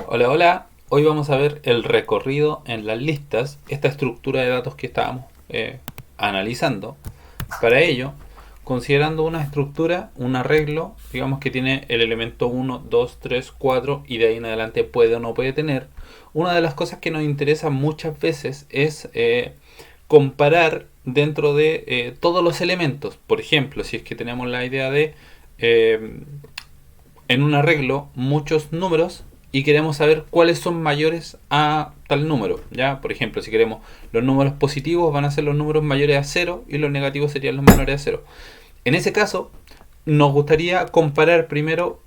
Hola, hola. Hoy vamos a ver el recorrido en las listas, esta estructura de datos que estábamos analizando. Para ello, considerando una estructura, un arreglo, digamos que tiene el elemento 1, 2, 3, 4 y de ahí en adelante puede o no puede tener, una de las cosas que nos interesa muchas veces es comparar dentro de todos los elementos. Por ejemplo, si es que tenemos la idea de eh, en un arreglo muchos números y queremos saber cuáles son mayores a tal número. ¿Ya? Por ejemplo, si queremos los números positivos van a ser los números mayores a cero y los negativos serían los menores a cero. En ese caso, nos gustaría comparar primero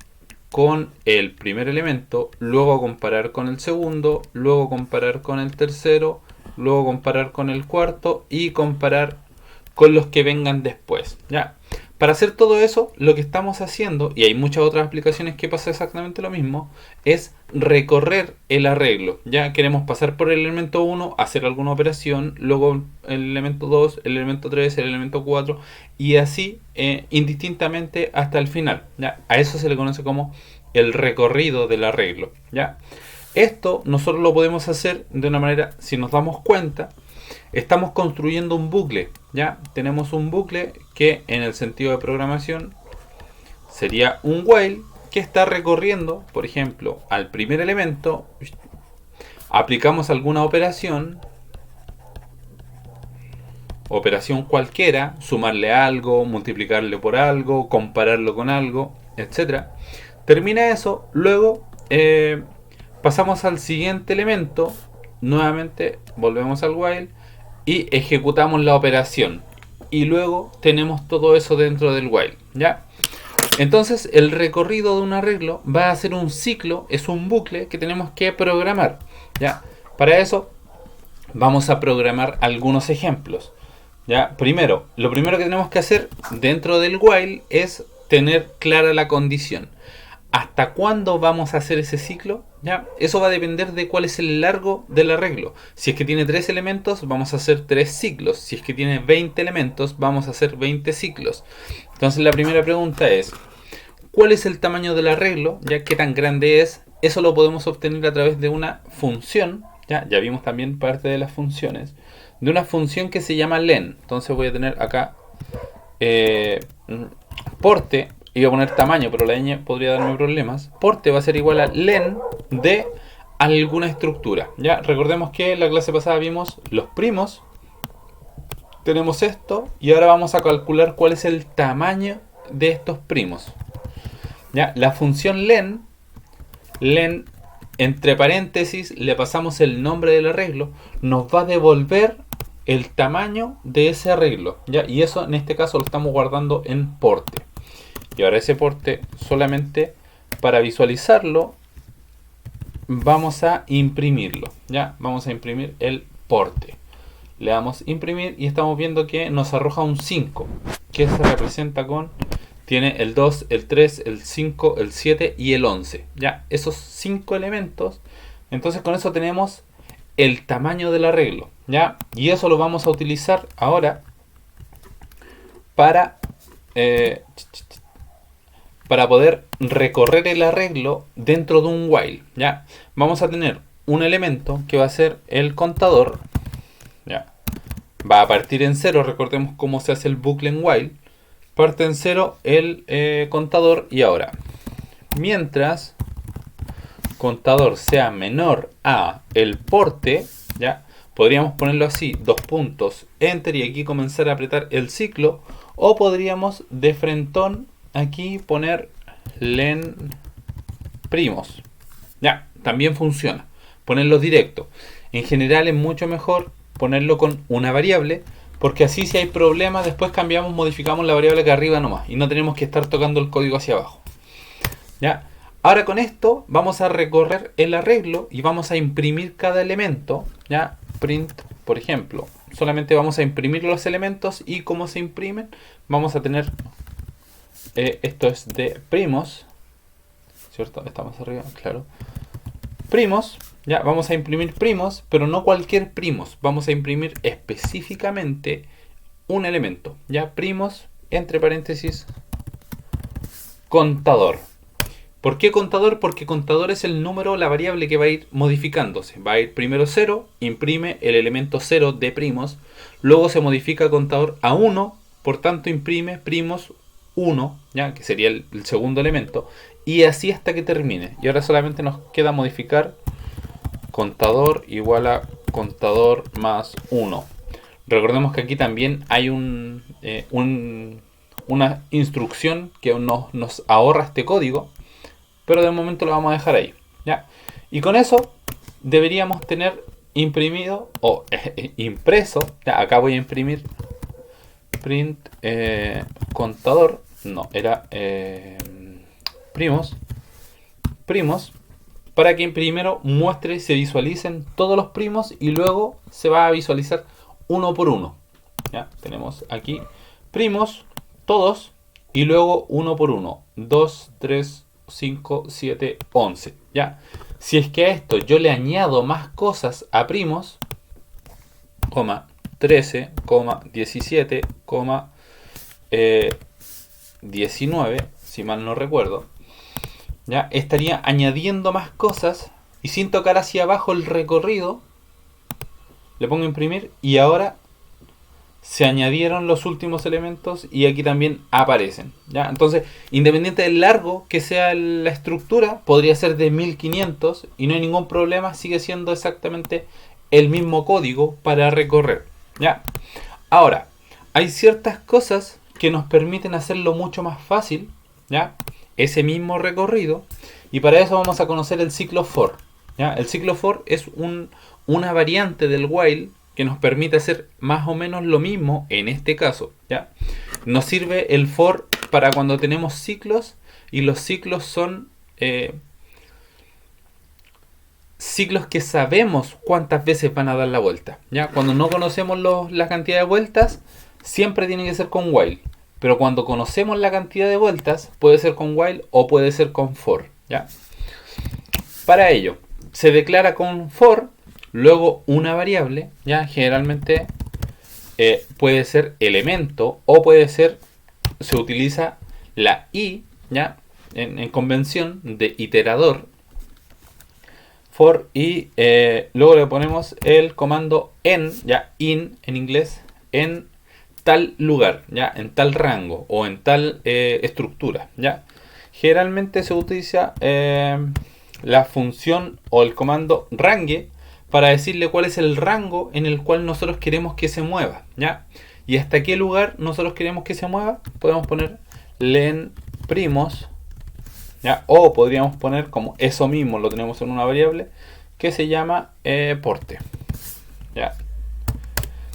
con el primer elemento, luego comparar con el segundo, luego comparar con el tercero, luego comparar con el cuarto y comparar con los que vengan después. ¿Ya? Para hacer todo eso, lo que estamos haciendo, y hay muchas otras aplicaciones que pasa exactamente lo mismo, es recorrer el arreglo. Ya queremos pasar por el elemento 1, hacer alguna operación, luego el elemento 2, el elemento 3, el elemento 4, y así indistintamente hasta el final. ¿Ya? A eso se le conoce como el recorrido del arreglo. ¿Ya? Esto nosotros lo podemos hacer de una manera, si nos damos cuenta, estamos construyendo un bucle. Ya tenemos un bucle que en el sentido de programación sería un while que está recorriendo, por ejemplo, al primer elemento, aplicamos alguna operación cualquiera, sumarle algo, multiplicarle por algo, compararlo con algo, etcétera. Termina eso, luego pasamos al siguiente elemento, nuevamente volvemos al while y ejecutamos la operación. Y luego tenemos todo eso dentro del while, ¿ya? Entonces el recorrido de un arreglo va a ser un ciclo, es un bucle que tenemos que programar, ¿ya? Para eso vamos a programar algunos ejemplos, ¿ya? Lo primero que tenemos que hacer dentro del while es tener clara la condición. ¿Hasta cuándo vamos a hacer ese ciclo? ¿Ya? Eso va a depender de cuál es el largo del arreglo. Si es que tiene 3 elementos, vamos a hacer 3 ciclos. Si es que tiene 20 elementos, vamos a hacer 20 ciclos. Entonces la primera pregunta es, ¿cuál es el tamaño del arreglo? ¿Ya? ¿Qué tan grande es? Eso lo podemos obtener a través de una función. Ya vimos también parte de las funciones. De una función que se llama len. Entonces voy a tener acá porte. Iba a poner tamaño, pero la ñ podría darme problemas. Porte va a ser igual a len de alguna estructura. Ya recordemos que en la clase pasada vimos los primos. Tenemos esto y ahora vamos a calcular cuál es el tamaño de estos primos. Ya, la función len entre paréntesis le pasamos el nombre del arreglo, nos va a devolver el tamaño de ese arreglo. Ya, y eso en este caso lo estamos guardando en porte. Y ahora ese porte, solamente para visualizarlo, vamos a imprimirlo. Ya, vamos a imprimir el porte. Le damos imprimir y estamos viendo que nos arroja un 5, que se representa con, tiene el 2, el 3, el 5, el 7 y el 11. Ya, esos 5 elementos. Entonces con eso tenemos el tamaño del arreglo. Ya, y eso lo vamos a utilizar ahora para poder recorrer el arreglo dentro de un while. ¿Ya? Vamos a tener un elemento que va a ser el contador. ¿Ya? Va a partir en 0, recordemos cómo se hace el bucle en while. Parte en 0 el contador y ahora, mientras contador sea menor a el porte, ¿ya? Podríamos ponerlo así, dos puntos, enter y aquí comenzar a apretar el ciclo, o podríamos de frentón aquí poner len primos. Ya, también funciona. Ponerlo directo. En general es mucho mejor ponerlo con una variable, porque así si hay problemas después cambiamos, modificamos la variable que arriba nomás y no tenemos que estar tocando el código hacia abajo. Ya. Ahora con esto vamos a recorrer el arreglo y vamos a imprimir cada elemento. Ya. Print, por ejemplo. Solamente vamos a imprimir los elementos y como se imprimen vamos a tener esto es de primos, ¿cierto? Estamos arriba, claro. Primos, ya vamos a imprimir primos, pero no cualquier primos. Vamos a imprimir específicamente un elemento. Ya, primos, entre paréntesis, contador. ¿Por qué contador? Porque contador es el número, la variable que va a ir modificándose. Va a ir primero 0, imprime el elemento 0 de primos, luego se modifica contador a 1, por tanto imprime primos 1, ¿ya? Que sería el segundo elemento, y así hasta que termine. Y ahora solamente nos queda modificar contador igual a contador más 1. Recordemos que aquí también hay una instrucción que nos ahorra este código, pero de momento lo vamos a dejar ahí, ¿ya? Y con eso deberíamos tener imprimido o impreso, ya, acá voy a imprimir print contador, no, era primos, para que primero muestre y se visualicen todos los primos y luego se va a visualizar uno por uno. ¿Ya? Tenemos aquí primos, todos, y luego uno por uno. 2, 3, 5, 7, 11. ¿Ya? Si es que a esto yo le añado más cosas a primos, 13, 17, 19, si mal no recuerdo, ¿ya? Estaría añadiendo más cosas y sin tocar hacia abajo el recorrido, le pongo imprimir y ahora se añadieron los últimos elementos y aquí también aparecen, ¿ya? Entonces, independiente del largo que sea la estructura, podría ser de 1500 y no hay ningún problema, sigue siendo exactamente el mismo código para recorrer, ¿ya? Ahora, hay ciertas cosas que nos permiten hacerlo mucho más fácil, ¿ya? Ese mismo recorrido, y para eso vamos a conocer el ciclo for, ¿ya? El ciclo for es una variante del while que nos permite hacer más o menos lo mismo en este caso, ¿ya? Nos sirve el for para cuando tenemos ciclos, y los ciclos son ciclos que sabemos cuántas veces van a dar la vuelta, ¿ya? Cuando no conocemos la cantidad de vueltas, siempre tiene que ser con while. Pero cuando conocemos la cantidad de vueltas, puede ser con while o puede ser con for, ¿ya? Para ello, se declara con for, luego una variable, ¿ya? Generalmente puede ser elemento o puede ser, se utiliza la i, ¿ya? En convención de iterador, for, y luego le ponemos el comando en, ya, in en inglés, en tal lugar, ¿ya? En tal rango o en tal estructura, ¿ya? Generalmente se utiliza la función o el comando range para decirle cuál es el rango en el cual nosotros queremos que se mueva, ¿ya? Y hasta qué lugar nosotros queremos que se mueva, podemos poner len primos, ¿ya? O podríamos poner como eso mismo, lo tenemos en una variable que se llama porte, ¿ya?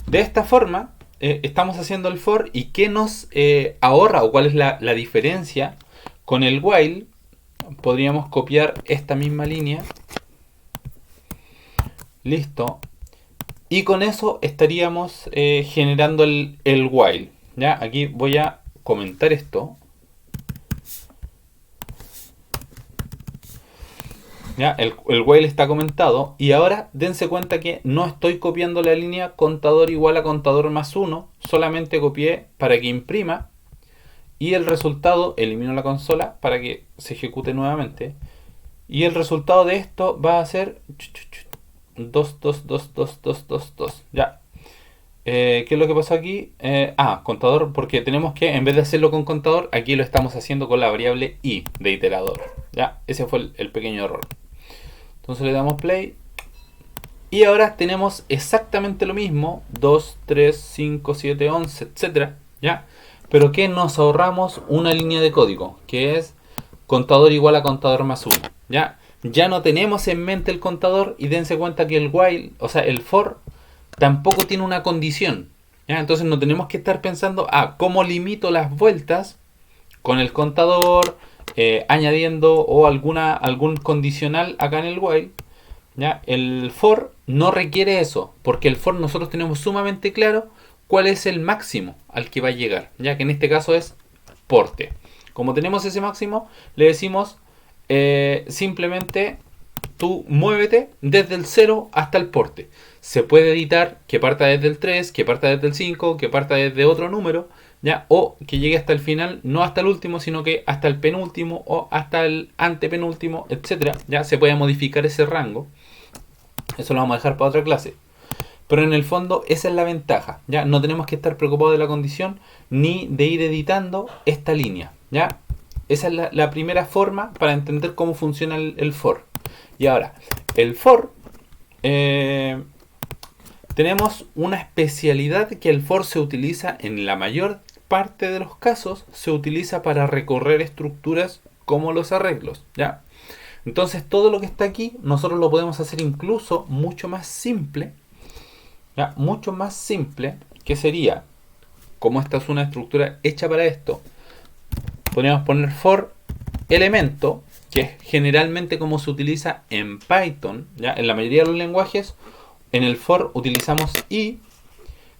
De esta forma estamos haciendo el for, y qué nos ahorra o cuál es la diferencia con el while. Podríamos copiar esta misma línea, listo, y con eso estaríamos generando el while, ¿ya? Aquí voy a comentar esto, ¿ya? El while está comentado, y ahora dense cuenta que no estoy copiando la línea contador igual a contador más 1, solamente copié para que imprima, y el resultado, elimino la consola para que se ejecute nuevamente, y el resultado de esto va a ser 2, 2, 2, 2, 2, 2, 2, ya. ¿Qué es lo que pasó aquí? Contador, porque tenemos que, en vez de hacerlo con contador, aquí lo estamos haciendo con la variable i de iterador, ya. Ese fue el pequeño error. Entonces le damos play. Y ahora tenemos exactamente lo mismo. 2, 3, 5, 7, 11, etcétera, ¿ya? Pero que nos ahorramos una línea de código, que es contador igual a contador más 1, ¿ya? Ya no tenemos en mente el contador, y dense cuenta que el while, o sea, el for, tampoco tiene una condición, ¿ya? Entonces no tenemos que estar pensando, ¿cómo limito las vueltas con el contador? Añadiendo o algún condicional acá en el while, ¿ya? El for no requiere eso, porque el for nosotros tenemos sumamente claro cuál es el máximo al que va a llegar, ya que en este caso es porte. Como tenemos ese máximo, le decimos simplemente tú muévete desde el 0 hasta el porte. Se puede editar que parta desde el 3, que parta desde el 5, que parta desde otro número, ¿ya? O que llegue hasta el final, no hasta el último, sino que hasta el penúltimo o hasta el antepenúltimo, etcétera. Ya se puede modificar ese rango. Eso lo vamos a dejar para otra clase. Pero en el fondo esa es la ventaja, ¿ya? No tenemos que estar preocupados de la condición ni de ir editando esta línea, ¿ya? Esa es la primera forma para entender cómo funciona el for. Y ahora, el for, tenemos una especialidad que el for se utiliza en la mayor parte de los casos, se utiliza para recorrer estructuras como los arreglos, ¿ya? Entonces todo lo que está aquí nosotros lo podemos hacer incluso mucho más simple, ¿ya? Mucho más simple, que sería, como esta es una estructura hecha para esto, podríamos poner for elemento, que es generalmente como se utiliza en Python, ¿ya? En la mayoría de los lenguajes, en el for utilizamos i,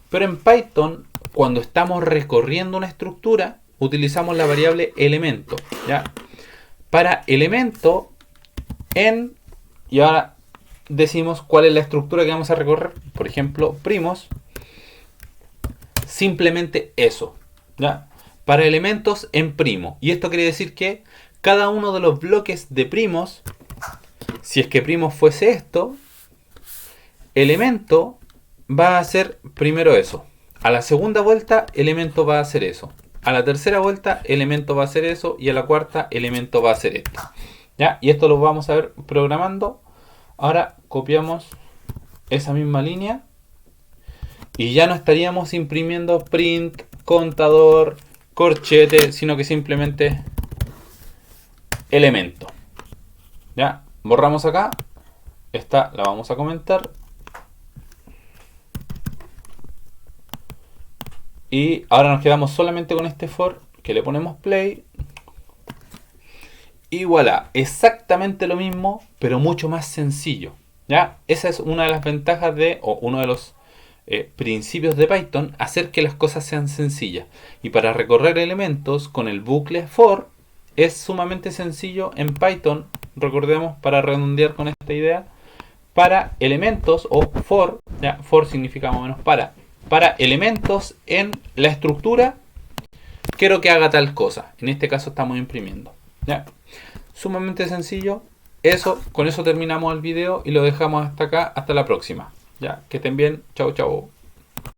pero en Python, cuando estamos recorriendo una estructura, utilizamos la variable elemento, ¿ya? Para elemento, y ahora decimos cuál es la estructura que vamos a recorrer, por ejemplo, primos, simplemente eso, ¿ya? Para elementos en primo, y esto quiere decir que cada uno de los bloques de primos, si es que primos fuese esto, elemento va a hacer primero eso, a la segunda vuelta elemento va a hacer eso, a la tercera vuelta elemento va a hacer eso, y a la cuarta elemento va a hacer esto, ¿ya? Y esto lo vamos a ver programando. Ahora copiamos esa misma línea y ya no estaríamos imprimiendo print, contador, corchete, sino que simplemente elemento, ¿ya? Borramos acá, esta la vamos a comentar y ahora nos quedamos solamente con este for, que le ponemos play. Y voilà, exactamente lo mismo, pero mucho más sencillo, ¿ya? Esa es una de las ventajas o uno de los principios de Python, hacer que las cosas sean sencillas. Y para recorrer elementos con el bucle for es sumamente sencillo en Python. Recordemos, para redondear con esta idea, para elementos o for, ¿ya? For significa más o menos para elementos en la estructura, quiero que haga tal cosa. En este caso estamos imprimiendo, ¿ya? Sumamente sencillo. Con eso terminamos el video y lo dejamos hasta acá. Hasta la próxima. Ya, que estén bien. Chao, chao.